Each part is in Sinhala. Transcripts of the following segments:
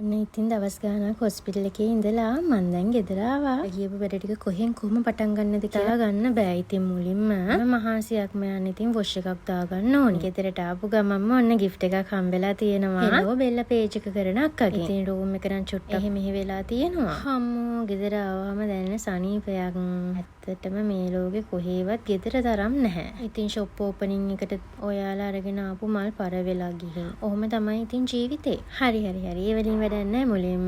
අන්න ඉතින් දවස් ගානක් හොස්පිටල් එකේ ඉඳලා මං දැන් ගෙදර ආවා. ගියපු වැඩ ටික කොහෙන් කොහොම පටන් ගන්නද කියලා ගන්න බෑ. ඉතින් මුලින්ම මහාසියක්ම යන්න ඉතින් වොෂ් එකක් දාගන්න ඕනේ. ගෙදරට ආපු ගමන්ම ඔන්න gift එකක් හම්බෙලා තියෙනවා. හෙලෝ බෙල්ල පේජ් එක කරන අක්කගේ. ඉතින් රූම් එක නම් චුට්ටක් එහෙ මෙහෙ වෙලා තියෙනවා. හම්මෝ ගෙදර ආවම දැනෙන සනීපයක් ඇත්තටම මේ ලෝකේ කොහේවත් ගෙදර තරම් නැහැ. ඉතින් ෂොප් ඕපනින් එකට ඔයාලා අරගෙන ආපු මල් පර වෙලා ගිහින්. ඔහොම තමයි ඉතින් ජීවිතේ. හරි. ඒ වලින් වැඩක් නැහැ. මුලින්ම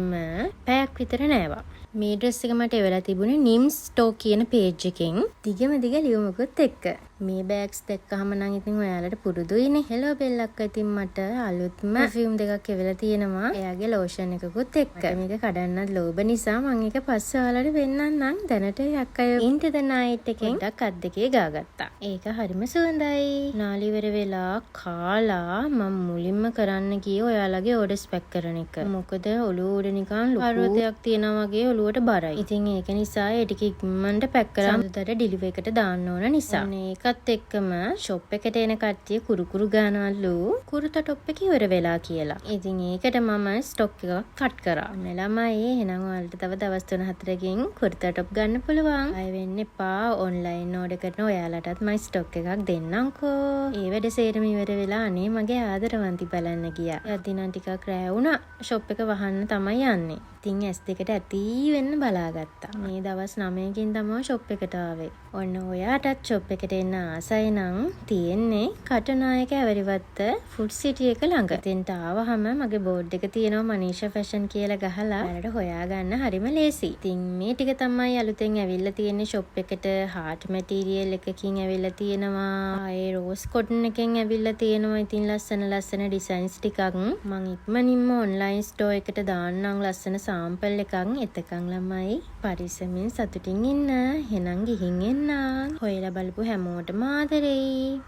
පැයක් විතර නෑවා. මේ ඩ්‍රෙස් එක මට එවලා තිබුණේ නිම්ස් ස්ටෝක් කියන පේජ් එකෙන්. දිගම දිග ලියුමකුත් එක්ක. මේ බෑග්ස් දැක්කහම නම් ඉතින් ඔයාලට පුරුදුයිනේ. හෙලෝ බෙල්ලක් ඉතින් මට අලුත්ම perfume දෙකක් එවලා තියෙනවා. එයාගේ ලෝෂන් එකකුත් එක්ක. මේක කඩන්නත් ලෝභ නිසා මම ඒක පස්සේ ඔයාලට වෙන්නන්නම්. දැනට අක්කය into the night එකෙන් ඩක් අත් දෙකේ ගාගත්තා. ඒක හරිම සුවඳයි. නාලිවර වෙලා කාලා මම මුලින්ම කරන්න ගියේ ඔයාලගේ ඕඩර්ස් පැක් කරන එක. මොකද ඔළුව උඩ නිකන් ලොකු පර්වතයක් තියෙනවා වගේ ඔළුවට බරයි. ඉතින් ඒක නිසා ඒ ටික ඉක්මනට පැක් කරලා අමුතට ඩිලිවර් එකට දාන්න ඕන නිසා. ඒකත් එක්කම ෂොප් එකට එන කට්ටිය කුරු ගානවලු කුරුත ටොප් එක ඉවර වෙලා කියලා. ඉතින් ඒකට මම ස්ටොක් එකක් කට් කරා. මේ ළමයි එහෙනම් ඔයාලට තව දවස් 3-4කින් කුරුත ටොප් ගන්න පුළුවන්. අය වෙන්න එපා. ඔන්ලයින් ඕඩර් කරන ඔයාලටත් මම ස්ටොක් එකක් දෙන්නම්කෝ. ඒ වැඩ සේරම ඉවර වෙලා අනේ මගේ ආදරවන්ති බලන්න ගියා. යද්දී නම් ටිකක් රෑ වුණා. ෂොප් එක වහන්න තමයි යන්නේ. ඉතින් S2කට ඇති වෙන්න බලාගත්තා. මේ දවස් 9කින් තමයි ෂොප් එකට ආවේ. ඔන්න ඔයාටත් ෂොප් එකට එන්න ආසයි නම් තියෙන්නේ කටුනායක ඇවරිවත්ත ෆුඩ් සිටි එක ළඟ. එතෙන්ට ආවහම මගේ බෝඩ් එක තියෙනවා මනීෂා ෆැෂන් කියලා ගහලා ඔයාලට හොයාගන්න හරිම ලේසි. ඉතින් මේ ටික තමයි අලුතෙන් ඇවිල්ලා තියෙන්නේ ෂොප් එකට. හાર્ට් මැටීරියල් එකකින් ඇවිල්ලා තියෙනවා. ආයේ රෝස් කොටන් එකෙන් ඇවිල්ලා තියෙනවා. ඉතින් ලස්සන ඩිසයින්ස් ටිකක් මම ඉක්මනින්ම ඔන්ලයින් ස්ටෝර් එකට දාන්නම් ලස්සන සාම්පල් එකක්. එතකන් ළමයි පරිස්සමින් සතුටින් ඉන්න. එහෙනම් ගිහින් එන්න. හොයලා බලපු හැමෝටම ආදරෙයි.